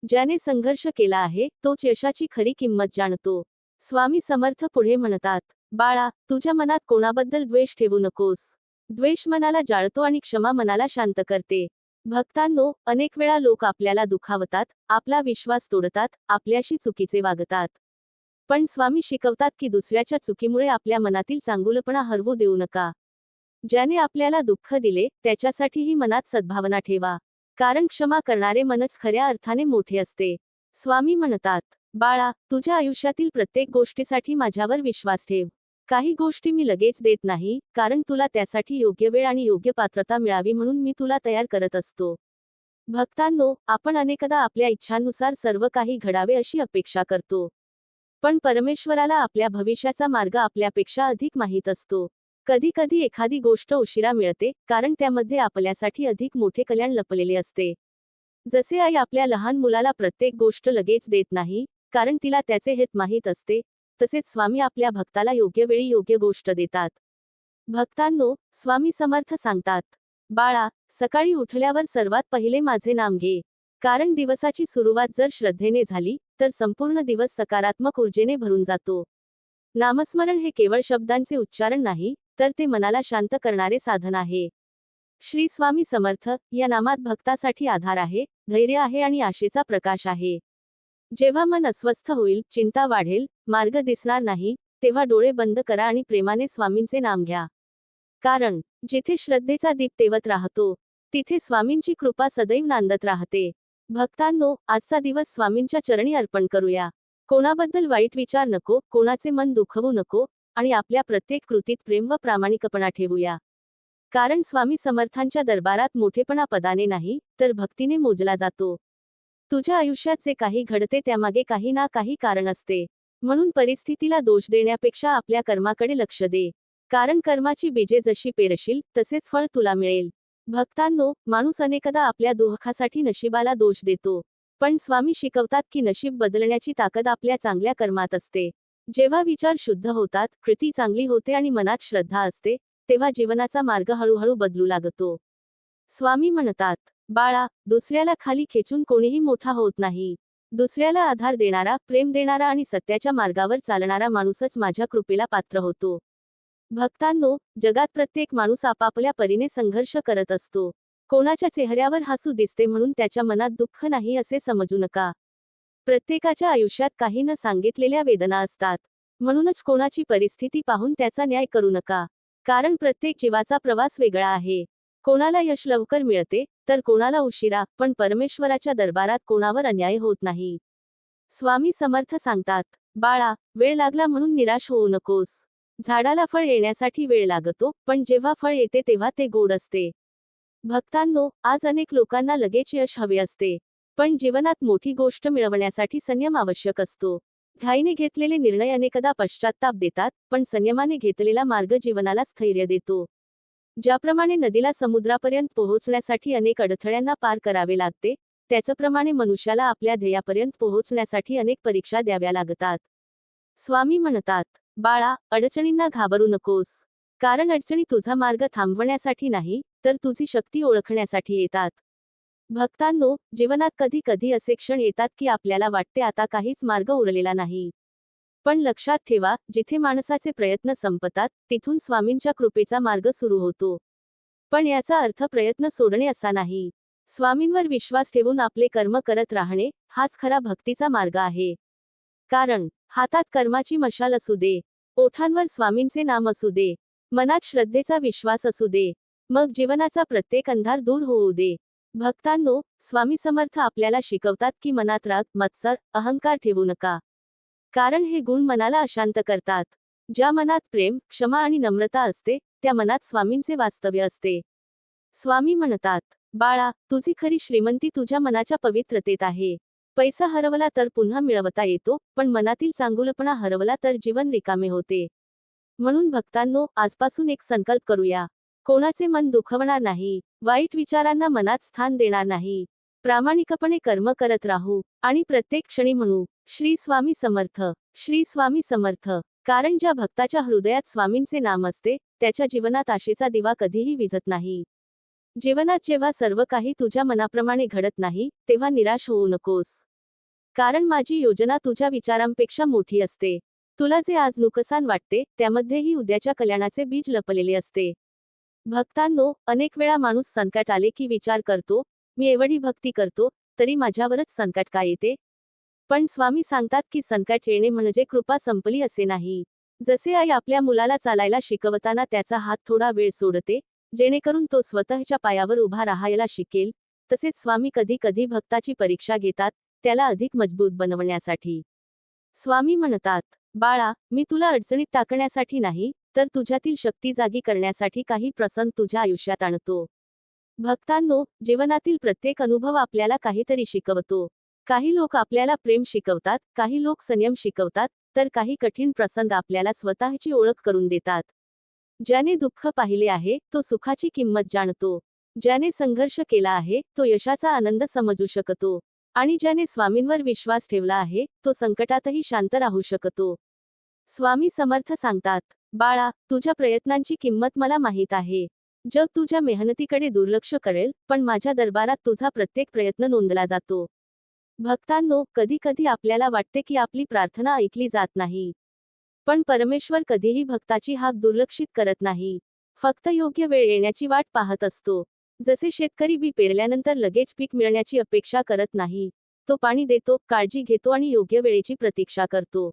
ज्याने संघर्ष केला आहे, तोच यशाची खरी किंमत जाणतो. स्वामी समर्थ पुढे म्हणतात, बाळा, तुझ्या मनात कोणाबद्दल द्वेष ठेवू नकोस. द्वेष मनाला जाळतो आणि क्षमा मनाला शांत करते. भक्तांनो, अनेक वेळा लोक आपल्याला दुखावतात, आपला विश्वास तोडतात, आपल्याशी चुकीचे वागतात. पण स्वामी शिकवतात की दुसऱ्याच्या चुकीमुळे आपल्या मनातील चांगुलपणा हरवू देऊ नका. ज्याने आपल्याला दुःख दिले, त्याच्यासाठीही मनात सद्भावना ठेवा. कारण क्षमा करणारे मनच खऱ्या अर्थाने मोठे असते. स्वामी म्हणतात, बाळा, तुझ्या आयुष्यातील प्रत्येक गोष्टीसाठी माझ्यावर विश्वास ठेव. काही गोष्टी मी लगेच देत नाही, कारण तुला त्यासाठी योग्य वेळ आणि योग्य पात्रता मिळावी म्हणून मी तुला तयार करत असतो. भक्तांनो, आपण अनेकदा आपल्या इच्छांनुसार सर्व काही घडावे अशी अपेक्षा करतो. पण परमेश्वराला आपल्या भविष्याचा मार्ग आपल्यापेक्षा अधिक माहीत असतो. कधी कधी एखादी गोष्ट उशिरा मिळते, कारण त्यामध्ये आपल्यासाठी अधिक मोठे कल्याण लपलेले असते. जसे आई आपल्या लहान मुलाला प्रत्येक गोष्ट लगेच देत नाही, कारण तिला त्याचे हित माहीत असते, तसेच स्वामी आपल्या भक्ताला योग्य वेळी योग्य गोष्ट देतात. भक्तांनो, स्वामी समर्थ सांगतात, बाळा, सकाळी उठल्यावर सर्वात पहिले माझे नाम घे. कारण दिवसाची सुरुवात जर श्रद्धेने झाली, तर संपूर्ण दिवस सकारात्मक ऊर्जेने भरून जातो. नामस्मरण हे केवळ शब्दांचे उच्चारण नाही, तर ते मनाला शांत करणारे साधन आहे. श्री स्वामी समर्थ या नामात भक्तासाठी आधार आहे, धैर्य आहे आणि आशेचा प्रकाश आहे. जेव्हा मन अस्वस्थ होईल, चिंता वाढेल, मार्ग दिसणार नाही, तेव्हा डोळे बंद करा आणि प्रेमाने स्वामींचे नाम घ्या. कारण जिथे श्रद्धेचा दीप तेवत राहतो, तिथे स्वामींची कृपा सदैव नांदत राहते. भक्तांनो, आजचा दिवस स्वामींच्या चरणी अर्पण करूया. कोणाबद्दल वाईट विचार नको, कोणाचे मन दुखवू नको, आणि आपल्या प्रत्येक कृतीत प्रेम व प्रामाणिकपणा ठेवूया. कारण स्वामी समर्थांच्या दरबारात मोठेपणा पदाने नाही, तर भक्तीने मोजला जातो. तुझ्या आयुष्यात जे काही घडते त्यामागे काही ना काही कारण असते. म्हणून परिस्थितीला दोष देण्यापेक्षा आपल्या कर्माकडे लक्ष दे. कारण कर्माची बीजे जशी पेरशील, तसेच फळ तुला मिळेल. भक्तांनो, माणूस अनेकदा आपल्या दुःखासाठी नशिबाला दोष देतो. पण स्वामी शिकवतात की नशीब बदलण्याची ताकद आपल्या चांगल्या कर्मात असते. जेव्हा विचार शुद्ध होतात, कृती चांगली होते आणि मनात श्रद्धा असते, तेव्हा जीवनाचा मार्ग हळूहळू बदलू लागतो. स्वामी म्हणतात, बाळा, दुसऱ्याला खाली खेचून कोणीही मोठा होत नाही. दुसऱ्याला आधार देणारा, प्रेम देणारा आणि सत्याच्या मार्गावर चालणारा माणूसच माझ्या कृपेला पात्र होतो. भक्तांनो, जगात प्रत्येक माणूस आपापल्या परीने संघर्ष करत असतो. कोणाच्या चेहऱ्यावर हसू दिसते म्हणून त्याच्या मनात दुःख नाही असे समजू नका. प्रत्येकाच्या आयुष्यात काही न सांगितलेल्या वेदना असतात. म्हणूनच कोणाची परिस्थिती पाहून त्याचा न्याय करू नका. कारण प्रत्येक जीवाचा प्रवास वेगळा आहे. कोणाला यश लवकर मिळते, तर कोणाला उशिरा, पण परमेश्वराच्या दरबारात कोणावर अन्याय होत नाही. स्वामी समर्थ सांगतात, बाळा, वेळ लागला म्हणून निराश होऊ नकोस. झाडाला फळ येण्यासाठी वेळ लागतो, पण जेव्हा फळ येते तेव्हा ते गोड असते. भक्तांनो, आज अनेक लोकांना लगेच यश हवे असते. पण जीवनात मोठी गोष्ट मिळवण्यासाठी संयम आवश्यक असतो. घाईने घेतलेले निर्णय अनेकदा पश्चात्ताप देतात, पण संयमाने घेतलेला मार्ग जीवनाला स्थैर्य देतो. ज्याप्रमाणे नदीला समुद्रापर्यंत पोहोचण्यासाठी अनेक अडथळ्यांना पार करावे लागते, त्याचप्रमाणे मनुष्याला आपल्या ध्येयापर्यंत पोहोचण्यासाठी अनेक परीक्षा द्याव्या लागतात. स्वामी म्हणतात, बाळा, अडचणींना घाबरू नकोस. कारण अडचणी तुझा मार्ग थांबवण्यासाठी नाही, तर तुझी शक्ती ओळखण्यासाठी येतात. भक्तांनो, जीवनात कधी कधी असे क्षण येतात की आपल्याला वाटते आता काहीच मार्ग उरलेला नाही. पण लक्षात ठेवा, जिथे माणसाचे प्रयत्न संपतात, तिथून स्वामींच्या कृपेचा मार्ग सुरू होतो. पण याचा अर्थ प्रयत्न सोडणे असा नाही. स्वामींवर विश्वास ठेवून आपले कर्म करत राहणे, हाच खरा भक्तीचा मार्ग आहे. कारण हातात कर्माची मशाल असू दे, ओठांवर स्वामींचे नाम असू दे, मनात श्रद्धेचा विश्वास असू दे, मग जीवनाचा प्रत्येक अंधार दूर होऊ दे. भक्तांनो, स्वामी समर्थ आपल्याला शिकवतात की मनात राग, मत्सर, अहंकार ठेवू नका. कारण हे गुण मनाला अशांत करतात. ज्या मनात प्रेम, क्षमा आणि नम्रता असते, त्या मनात स्वामींचे वास्तव्य असते. स्वामी म्हणतात, बाळा, तुझी खरी श्रीमंती तुझ्या मनाच्या पवित्रतेत आहे. पैसा हरवला तर पुन्हा मिळवता येतो, पण मनातील चांगुलपणा हरवला तर जीवन रिकामे होते. म्हणून भक्तांनो, आजपासून एक संकल्प करूया. कोणाचे मन दुखवणार नाही, वाईट विचारांना मनात स्थान देणार नाही. प्रामाणिकपणे कर्म करत राहू आणि प्रत्येक क्षणी म्हणू, श्री स्वामी समर्थ, श्री स्वामी समर्थ. कारण ज्या भक्ताच्या हृदयात स्वामींचे नाम असते, त्याच्या जीवनात आशेचा दिवा कधीही विझत नाही. जीवनात जेव्हा सर्व काही तुझ्या मनाप्रमाणे घडत नाही, तेव्हा निराश होऊ नकोस. कारण माझी योजना तुझ्या विचारांपेक्षा मोठी असते. तुला जे आज नुकसान वाटते, त्यामध्येही उद्याच्या कल्याणाचे बीज लपलेले असते. भक्तांनो, अनेक वेळा माणूस संकट आले की विचार करतो, मी एवढी भक्ती करतो, तरी माझ्यावरच संकट का येते? पण स्वामी सांगतात की संकट येणे म्हणजे कृपा संपली असे नाही. जसे आई आपल्या मुलाला चालायला शिकवताना त्याचा हात थोडा वेळ सोडते, जेणेकरून तो स्वतःच्या पायावर उभा राहायला शिकेल, तसेच स्वामी कधी कधी भक्ताची परीक्षा घेतात, त्याला अधिक मजबूत बनवण्यासाठी. स्वामी म्हणतात, बाळा, मी तुला अडचणीत टाकण्यासाठी नाही, तर तुझ्यातील शक्ती जागी करण्यासाठी काही प्रसंग तुझ्या आयुष्यात आणतो. भक्तांनो, जीवनातील प्रत्येक अनुभव आपल्याला काहीतरी शिकवतो. काही लोक आपल्याला प्रेम शिकवतात, काही लोक संयम शिकवतात, तर काही कठीण प्रसंग आपल्याला स्वतःची ओळख करून देतात. ज्याने दुःख पाहिले आहे, तो सुखाची किंमत जाणतो. ज्याने संघर्ष केला आहे, तो यशाचा आनंद समजू शकतो. आणि ज्याने स्वामींवर विश्वास ठेवला आहे, तो संकटातही शांत राहू शकतो. स्वामी समर्थ सांगतात, बाळा, तुझ्या प्रयत्नांची किंमत मला माहीत आहे. जग तुझ्या मेहनतीकडे दुर्लक्ष करेल, पण माझ्या दरबारात तुझा प्रत्येक प्रयत्न नोंदला जातो. भक्तांनो, कधी कधी आपल्याला वाटते की आपली प्रार्थना ऐकली जात नाही. पण परमेश्वर कधीही भक्ताची हाक दुर्लक्षित करत नाही. फक्त योग्य वेळ येण्याची वाट पाहत असतो. जसे शेतकरी बी पेरल्यानंतर लगेच पीक मिळण्याची अपेक्षा करत नाही. तो पाणी देतो, काळजी घेतो आणि योग्य वेळेची प्रतीक्षा करतो.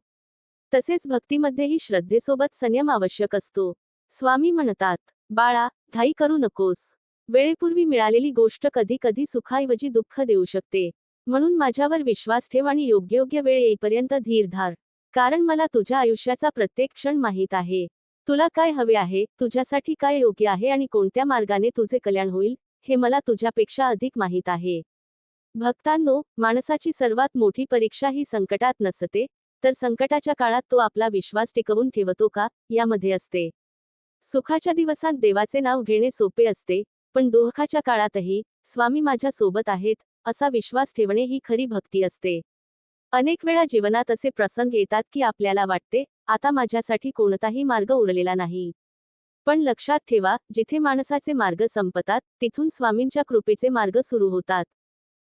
तसेच भक्तीमध्येही श्रद्धेसोबत संयम आवश्यक असतो. स्वामी म्हणतात, बाळा, घाई करू नकोस. वेळेपूर्वी मिळालेली गोष्ट कधी कधी सुखाऐवजी दुःख देऊ शकते. म्हणून माझ्यावर विश्वास ठेव आणि योग्य वेळ येईपर्यंत धीर धार. कारण मला तुझ्या आयुष्याचा प्रत्येक क्षण माहीत आहे. तुला काय हवे आहे, तुझ्यासाठी काय योग्य आहे आणि कोणत्या मार्गाने तुझे कल्याण होईल, हे मला तुझ्यापेक्षा अधिक माहीत आहे. भक्तांनो, माणसाची सर्वात मोठी परीक्षा ही संकटात नसते, तर संकटाच्या काळात तो आपला विश्वास टिकवून ठेवतो का, यामध्ये असते. सुखाच्या दिवसात देवाचे नाव घेणे सोपे असते, पण दुःखाच्या काळातही, स्वामी माझ्या सोबत आहेत, असा विश्वास ठेवणे ही खरी भक्ती असते. अनेक वेळा जीवनात असे प्रसंग येतात की आपल्याला वाटते, आता माझ्यासाठी कोणताही मार्ग उरलेला नाही. पण लक्षात ठेवा, जिथे माणसाचे मार्ग संपतात, तिथून स्वामींच्या कृपेचे मार्ग सुरू होतात.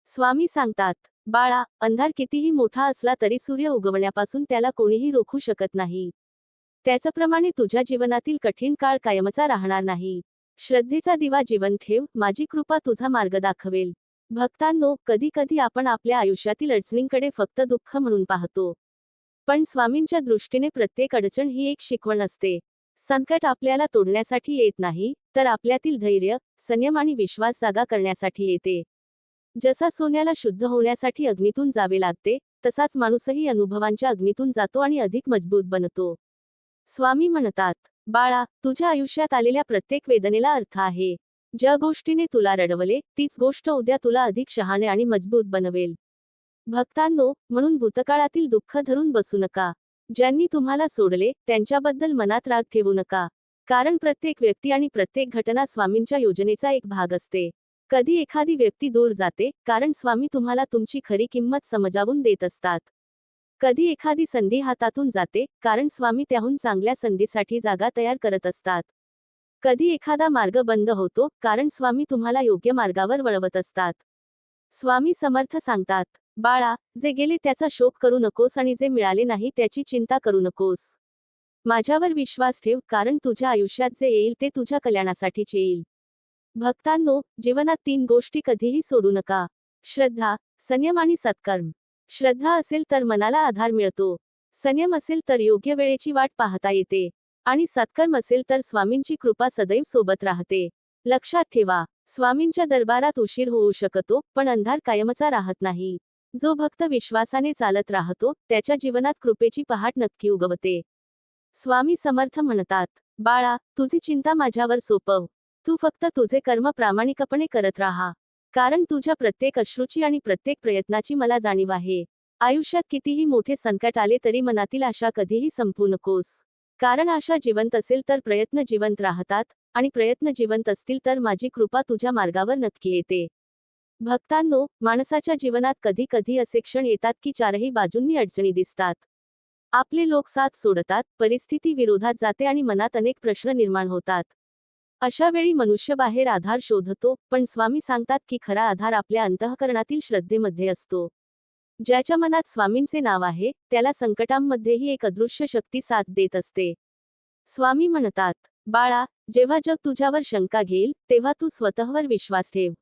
स्वामी सांगतात, बाळा, अंधार कितीही मोठा असला तरी सूर्य उगवण्यापासून त्याला कोणीही रोखू शकत नाही. त्याचप्रमाणे तुझ्या जीवनातील कठीण काळ कायमचा राहणार नाही. श्रद्धेचा दिवा जीवन ठेव, माझी कृपा तुझा मार्ग दाखवेल. भक्तांनो, कधी कधी आपण आपल्या आयुष्यातील अडचणींकडे फक्त दुःख म्हणून पाहतो. पण स्वामींच्या दृष्टीने प्रत्येक अडचण ही एक शिकवण असते. संकट आपल्याला तोडण्यासाठी येत नाही, तर आपल्यातील धैर्य, संयम आणि विश्वास जागा करण्यासाठी येते. जसा सोन्याला शुद्ध होण्यासाठी अग्नीतून जावे लागते, तसाच माणूसही अनुभवांच्या अग्नीतून जातो आणि अधिक मजबूत बनतो. स्वामी म्हणतात, बाळा, तुझ्या आयुष्यात आलेल्या प्रत्येक वेदनेला अर्थ आहे. ज्या गोष्टीने तुला रडवले, तीच गोष्ट उद्या तुला अधिक शहाणे आणि मजबूत बनवेल. भक्तांनो, म्हणून भूतकाळातील दुःख धरून बसू नका. ज्यांनी तुम्हाला सोडले, त्यांच्याबद्दल मनात राग ठेवू नका. कारण प्रत्येक व्यक्ती आणि प्रत्येक घटना स्वामींच्या योजनेचा एक भाग असते. कधी एखादी व्यक्ती दूर जाते, कारण स्वामी तुम्हाला तुमची खरी किंमत समजावून देत असतात. कधी एखादी संधी हातातून जाते, कारण स्वामी त्याहून चांगल्या संधीसाठी जागा तयार करत असतात. कधी एखादा मार्ग बंद होतो, कारण स्वामी तुम्हाला योग्य मार्गावर वळवत असतात. स्वामी समर्थ सांगतात, बाळा, जे गेले त्याचा शोक करू नकोस आणि जे मिळाले नाही त्याची चिंता करू नकोस. माझ्यावर विश्वास ठेव, कारण तुझ्या आयुष्यात जे येईल ते तुझ्या कल्याणासाठीच येईल. भक्तांनो, जीवनात 3 गोष्टी कधीही सोडू नका. श्रद्धा, संयम आणि सत्कर्म. श्रद्धा असेल तर मनाला आधार मिळतो. संयम असेल तर योग्य वेळेची वाट पाहता येते आणि सत्कर्म असेल तर स्वामींची कृपा सदैव सोबत राहते. लक्षात ठेवा, स्वामींच्या दरबारात उशीर होऊ शकतो, पण अंधार कायमचा राहत नाही. जो भक्त विश्वासाने चालत राहतो, त्याच्या जीवनात कृपेची पहाट नक्की उगवते. स्वामी समर्थ म्हणतात, बाळा, तुझी चिंता माझ्यावर सोपव. तू फक्त तुझे कर्म प्रामाणिकपणे करत राहा. कारण तुझ्या प्रत्येक अश्रूची आणि प्रत्येक प्रयत्नाची मला जाणीव आहे. आयुष्यात कितीही मोठे संकट आले तरी मनातील आशा कधीही संपवू नकोस. कारण आशा जिवंत असेल तर प्रयत्न जिवंत राहतात, आणि प्रयत्न जिवंत असतील तर माझी कृपा तुझ्या मार्गावर नक्की येते. भक्तांनो, माणसाच्या जीवनात कधी कधी असे क्षण येतात की चारही बाजूंनी अडचणी दिसतात. आपले लोक साथ सोडतात, परिस्थिती विरोधात जाते आणि मनात अनेक प्रश्न निर्माण होतात. अशा वेळी मनुष्य बाहेर आधार शोधतो, पण स्वामी सांगतात की खरा आधार आपल्या अंतःकरणातील श्रद्धेमध्ये असतो. ज्याच्या मनात स्वामींचे नाव आहे, त्याला संकटांमध्येही एक अदृश्य शक्ती साथ देत असते. स्वामी म्हणतात, बाळा, जेव्हा जग तुझ्यावर शंका घेईल, तेव्हा तू स्वतःवर विश्वास ठेव.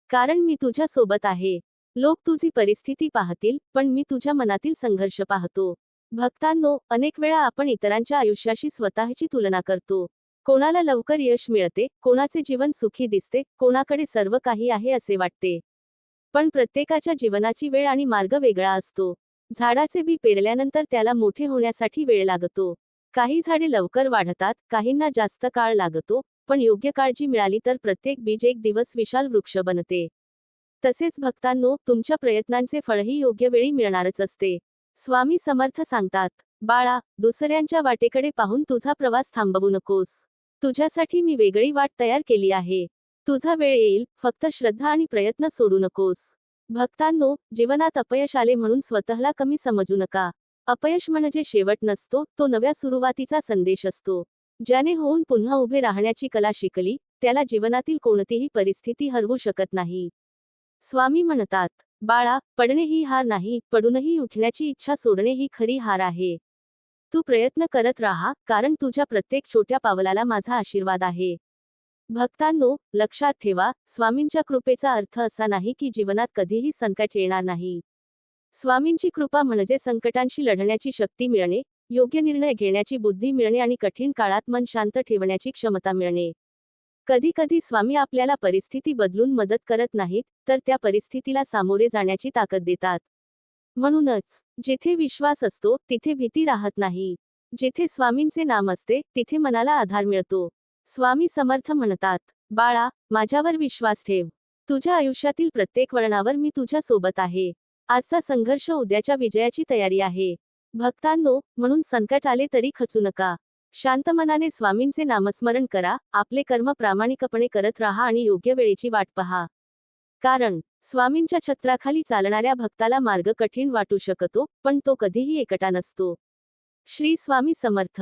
कारण मी तुझ्या सोबत आहे. लोक तुझी परिस्थिती पाहतील, पण मी तुझ्या मनातील संघर्ष पाहतो. भक्तांनो, अनेक वेळा आपण इतरांच्या आयुष्याशी स्वतःची तुलना करतो. कोणाला लवकर यश मिळते, कोणाचे जीवन सुखी दिसते, कोणाकडे सर्व काही आहे असे वाटते. पण प्रत्येकाच्या जीवनाची वेळ आणि मार्ग वेगळा असतो. झाडाचे बी पेरल्यानंतर त्याला मोठे होण्यासाठी वेळ लागतो. काही झाडे लवकर वाढतात, काहींना जास्त काळ लागतो, पण योग्य काळजी मिळाली तर प्रत्येक बीज एक दिवस विशाल वृक्ष बनते. तसेच भक्तांनो, तुमच्या प्रयत्नांचे फळही योग्य वेळी मिळणारच असते. स्वामी समर्थ सांगतात, बाळा, दुसऱ्यांच्या वाटेकडे पाहून तुझा प्रवास थांबवू नकोस. तुझ्यासाठी मी वेगळी वाट तयार केली आहे. तुझा वेळ येईल, फक्त श्रद्धा आणि प्रयत्न सोडू नकोस. भक्तांनो, जीवनात अपयश आले म्हणून स्वतःला कमी समजू नका. अपयश म्हणजे शेवट नसतो, तो नव्या सुरुवातीचा संदेश असतो. ज्याने होऊन पुन्हा उभे राहण्याची कला शिकली, त्याला जीवनातील कोणतीही परिस्थिती हरवू शकत नाही. स्वामी म्हणतात, बाळा, पडणे ही हार नाही, पडूनही उठण्याची इच्छा सोडणे ही खरी हार आहे. तू प्रयत्न करत राहा, कारण तुझ्या प्रत्येक छोट्या पावलाला माझा आशीर्वाद आहे. भक्तांनो, लक्षात ठेवा, स्वामींच्या कृपेचा अर्थ असा नाही की जीवनात कधीही संकट येणार नाही. स्वामींची कृपा म्हणजे संकटांशी लढण्याची शक्ती मिळणे, योग्य निर्णय घेण्याची बुद्धी मिळणे आणि कठीण काळात मन शांत ठेवण्याची क्षमता मिळणे. कधी कधी स्वामी आपल्याला परिस्थिती बदलून मदत करत नाहीत, तर त्या परिस्थितीला सामोरे जाण्याची ताकद देतात. म्हणूनच, जिथे विश्वास असतो, तिथे भीती राहत नाही. जिथे स्वामींचे नाम असते, तिथे मनाला आधार मिळतो. स्वामी समर्थ म्हणतात, बाळा, माझ्यावर विश्वास ठेव. तुझ्या आयुष्यातील प्रत्येक वळणावर मी तुझ्या सोबत आहे. आजचा संघर्ष उद्याच्या विजयाची तयारी आहे. भक्तांनो, म्हणून संकट आले तरी खचू नका. शांत मनाने स्वामींचे नामस्मरण करा, आपले कर्म प्रामाणिकपणे करत राहा आणि योग्य वेळेची वाट पहा. कारण स्वामींच्या छत्राखाली चालणाऱ्या भक्ताला मार्ग कठीण वाटू शकतो, पण तो कधीही एकटा नसतो. श्री स्वामी समर्थ.